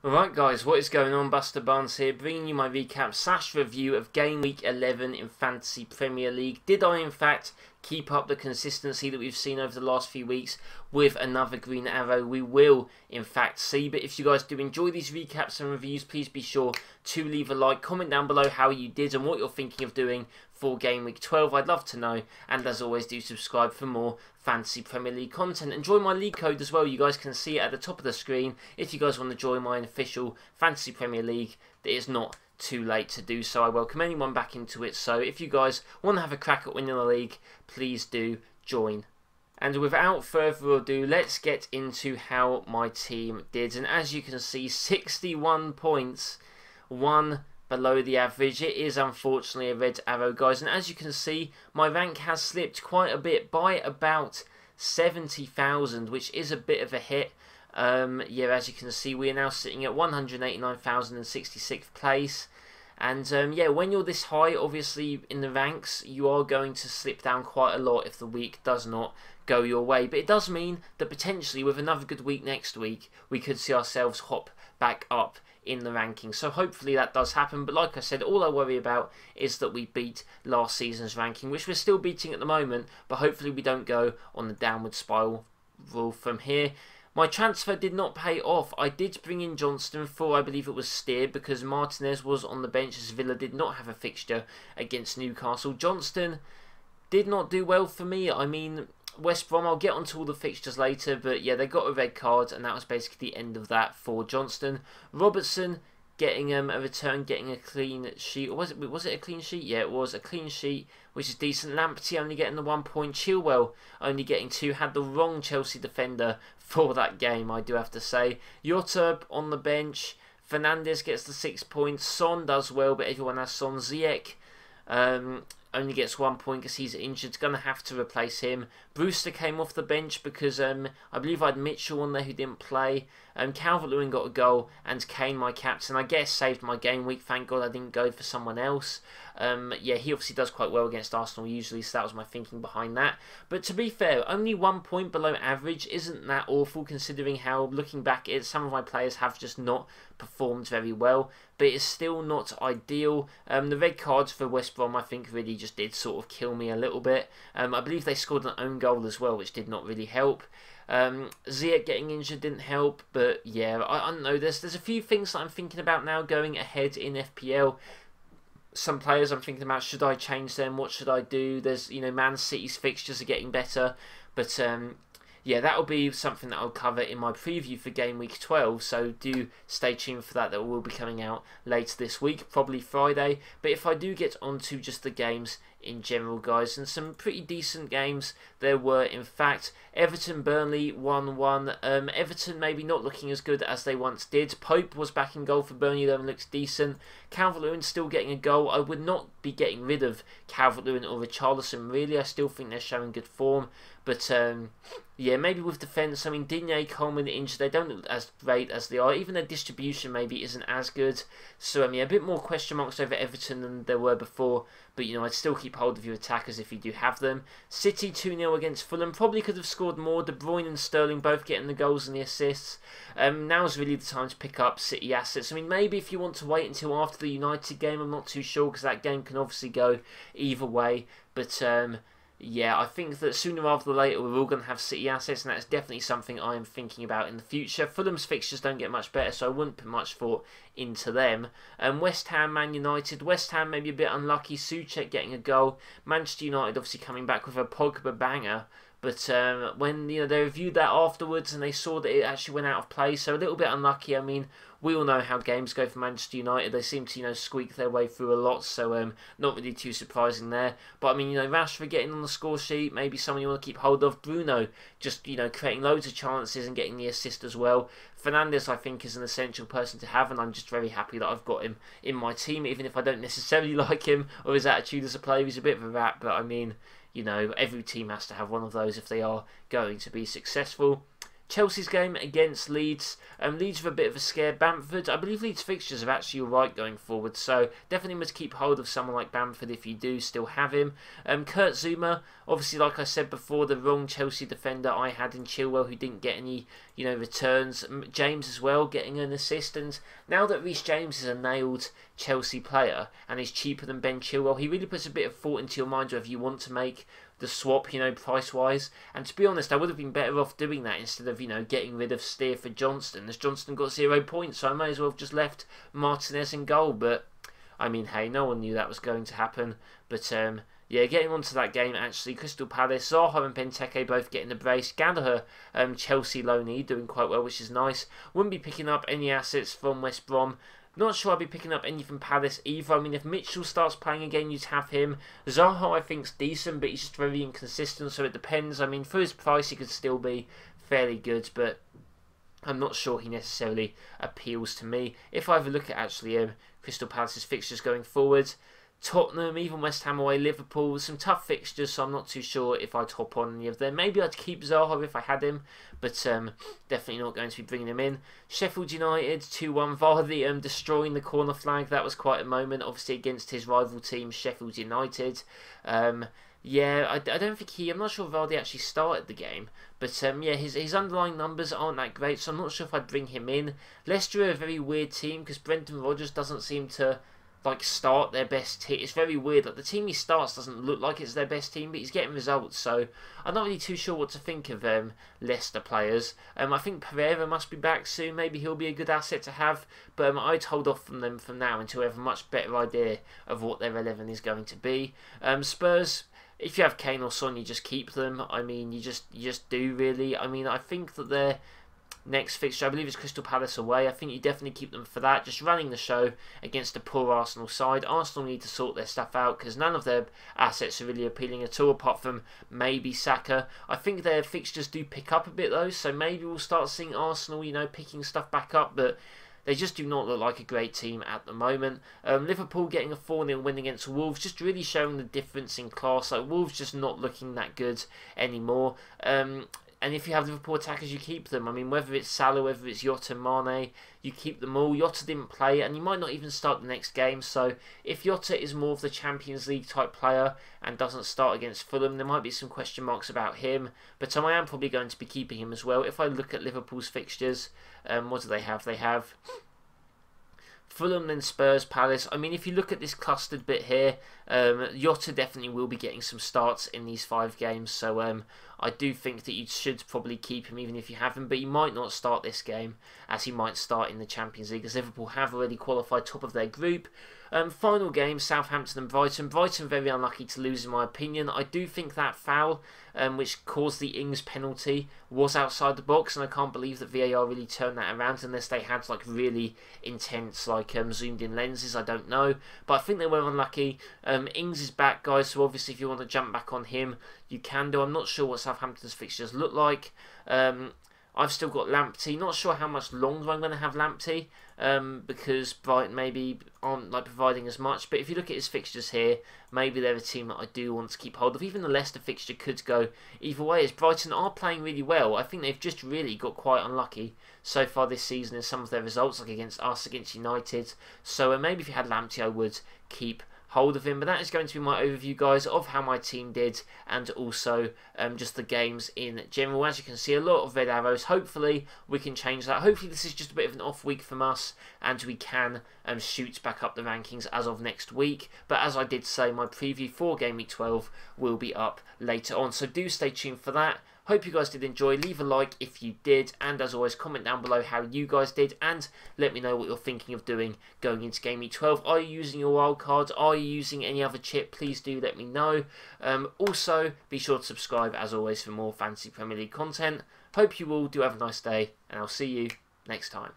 Alright guys, what is going on? BusterBarnes here, bringing you my recap / review of Game Week 11 in Fantasy Premier League. Did I in fact keep up the consistency that we've seen over the last few weeks with another green arrow? We will in fact see, but if you guys do enjoy these recaps and reviews, please be sure to leave a like, comment down below how you did and what you're thinking of doing for Game Week 12. I'd love to know, and as always, do subscribe for more Fantasy Premier League content and join my league code as well. You guys can see it at the top of the screen if you guys want to join my official Fantasy Premier League. It is not too late to do so. I welcome anyone back into it, so if you guys want to have a crack at winning the league, please do join. And without further ado, let's get into how my team did. And as you can see, 61 points, one below the average. It is unfortunately a red arrow, guys, and as you can see, my rank has slipped quite a bit by about 70,000, which is a bit of a hit. Yeah, as you can see, we are now sitting at 189,066th place. And yeah, when you're this high, obviously, in the ranks, you are going to slip down quite a lot if the week does not go your way. But it does mean that potentially, with another good week next week, we could see ourselves hop back up in the rankings. So hopefully that does happen. But like I said, all I worry about is that we beat last season's ranking, which we're still beating at the moment. But hopefully we don't go on the downward spiral from here. My transfer did not pay off. I did bring in Johnston for, I believe it was Steer, because Martinez was on the bench as Villa did not have a fixture against Newcastle. Johnston did not do well for me. I mean, West Brom, I'll get onto all the fixtures later, but yeah, they got a red card, and that was basically the end of that for Johnston. Robertson getting a return, getting a clean sheet. Or was it a clean sheet? Yeah, it was a clean sheet, which is decent. Lamptey only getting the 1 point. Chilwell only getting 2. Had the wrong Chelsea defender for that game, I do have to say. Jota on the bench. Fernandes gets the 6 points. Son does well, but everyone has Son. Ziyech only gets 1 point because he's injured. Going to have to replace him. Brewster came off the bench because I believe I had Mitchell on there who didn't play. Calvert-Lewin got a goal, and Kane, my captain, I guess saved my game week. Thank God I didn't go for someone else. Yeah, he obviously does quite well against Arsenal usually, so that was my thinking behind that. But to be fair, only 1 point below average isn't that awful, considering how, looking back, some of my players have just not performed very well. But it's still not ideal. The red cards for West Brom, I think, really just did sort of kill me a little bit. I believe they scored an own goal as well, which did not really help. Ziyech getting injured didn't help, but yeah, I don't know. There's a few things that I'm thinking about now going ahead in FPL. Some players I'm thinking about, should I change them? What should I do? There's, you know, Man City's fixtures are getting better, but yeah, that'll be something that I'll cover in my preview for Game Week 12, so do stay tuned for that. That will be coming out later this week, probably Friday. But if I do get onto just the games in general, guys, and some pretty decent games there were. In fact, Everton-Burnley 1-1. Everton maybe not looking as good as they once did. Pope was back in goal for Burnley though and looks decent. Calvert-Lewin still getting a goal. I would not be getting rid of Calvert-Lewin or Richarlison really. I still think they're showing good form. But yeah, maybe with defence, I mean, Digne, Coleman injured, they don't look as great as they are. Even their distribution maybe isn't as good. So yeah, a bit more question marks over Everton than there were before. But you know, I'd still keep hold of your attackers if you do have them. City 2-0 against Fulham. Probably could have scored more. De Bruyne and Sterling both getting the goals and the assists. Now's really the time to pick up City assets. I mean, maybe if you want to wait until after the United game, I'm not too sure, because that game can obviously go either way. But yeah, I think that sooner rather than later we're all going to have City assets, and that's definitely something I am thinking about in the future. Fulham's fixtures don't get much better, so I wouldn't put much thought into them. West Ham, Man United. West Ham maybe a bit unlucky. Souček getting a goal. Manchester United obviously coming back with a Pogba banger. But when they reviewed that afterwards and they saw that it actually went out of play, so a little bit unlucky. I mean, we all know how games go for Manchester United. They seem to, squeak their way through a lot, so not really too surprising there. But I mean, Rashford getting on the score sheet, maybe someone you want to keep hold of. Bruno just, creating loads of chances and getting the assist as well. Fernandes, I think, is an essential person to have, and I'm just very happy that I've got him in my team, even if I don't necessarily like him or his attitude as a player. He's a bit of a rat, but I mean, every team has to have one of those if they are going to be successful. Chelsea's game against Leeds. Leeds are a bit of a scare. Bamford, I believe Leeds fixtures are actually alright going forward, so definitely must keep hold of someone like Bamford if you do still have him. Kurt Zouma, obviously like I said before, the wrong Chelsea defender I had in Chilwell who didn't get any returns. James as well getting an assist, and now that Reece James is a nailed Chelsea player and is cheaper than Ben Chilwell, he really puts a bit of thought into your mind whether you want to make the swap, price-wise. And to be honest, I would have been better off doing that instead of, getting rid of Steer for Johnston, as Johnston got 0 points, so I may as well have just left Martinez in goal. But, I mean, hey, no one knew that was going to happen. But, yeah, getting onto that game, actually, Crystal Palace, Zaha and Benteke both getting the brace. Gallagher, Chelsea loanee, doing quite well, which is nice. Wouldn't be picking up any assets from West Brom. Not sure I'd be picking up any from Palace either. I mean, if Mitchell starts playing again, you'd have him. Zaha, I think, is decent, but he's just very inconsistent, so it depends. I mean, for his price, he could still be fairly good, but I'm not sure he necessarily appeals to me. If I have a look at, actually, Crystal Palace's fixtures going forward, Tottenham, even West Ham away, Liverpool, some tough fixtures, so I'm not too sure if I'd hop on any of them. Maybe I'd keep Zaha if I had him, but definitely not going to be bringing him in. Sheffield United, 2-1, Vardy destroying the corner flag. That was quite a moment, obviously, against his rival team, Sheffield United. Yeah, I don't think I'm not sure if Vardy actually started the game, but yeah, his underlying numbers aren't that great, so I'm not sure if I'd bring him in. Leicester are a very weird team, because Brendan Rodgers doesn't seem to start their best team. It's very weird. The team he starts doesn't look like it's their best team, but he's getting results. So I'm not really too sure what to think of Leicester players. I think Pereira must be back soon. Maybe he'll be a good asset to have. But I'd hold off from them from now until I have a much better idea of what their 11 is going to be. Spurs, if you have Kane or Son, you just keep them. I mean, you just do really. I mean, I think that they're next fixture, I believe it's Crystal Palace away. I think you definitely keep them for that. Just running the show against a poor Arsenal side. Arsenal need to sort their stuff out because none of their assets are really appealing at all, apart from maybe Saka. I think their fixtures do pick up a bit though, so maybe we'll start seeing Arsenal, picking stuff back up, but they just do not look like a great team at the moment. Liverpool getting a 4-0 win against Wolves, just really showing the difference in class. Wolves just not looking that good anymore. And if you have Liverpool attackers, you keep them. I mean, whether it's Salah, whether it's Jota, Mane, you keep them all. Jota didn't play, and you might not even start the next game. So if Jota is more of the Champions League type player and doesn't start against Fulham, there might be some question marks about him. But I am probably going to be keeping him as well. If I look at Liverpool's fixtures, what do they have? They have Fulham, then Spurs, Palace. I mean, if you look at this clustered bit here, Jota definitely will be getting some starts in these 5 games. So I do think that you should probably keep him even if you have him, but he might not start this game as he might start in the Champions League, as Liverpool have already qualified top of their group. Final game, Southampton and Brighton. Brighton very unlucky to lose in my opinion. I do think that foul, which caused the Ings penalty, was outside the box, and I can't believe that VAR really turned that around unless they had really intense zoomed in lenses. I don't know, but I think they were unlucky. Ings is back, guys, so obviously if you want to jump back on him, you can do. I'm not sure what Southampton's fixtures look like. I've still got Lamptey. Not sure how much longer I'm going to have Lamptey, because Brighton maybe aren't providing as much. But if you look at his fixtures here, maybe they're a team that I do want to keep hold of. Even the Leicester fixture could go either way, as Brighton are playing really well. I think they've just really got quite unlucky so far this season in some of their results, like against us, against United. So maybe if you had Lamptey, I would keep hold of him. But that is going to be my overview, guys, of how my team did, and also just the games in general. As you can see, a lot of red arrows. Hopefully we can change that. Hopefully this is just a bit of an off week from us and we can shoot back up the rankings as of next week. But as I did say, my preview for Game Week 12 will be up later on, so do stay tuned for that. Hope you guys did enjoy. Leave a like if you did, and as always, comment down below how you guys did, and let me know what you're thinking of doing going into Game Week 12. Are you using your wild cards? Are you using any other chip? Please do let me know. Also, be sure to subscribe as always for more Fantasy Premier League content. Hope you all do have a nice day, and I'll see you next time.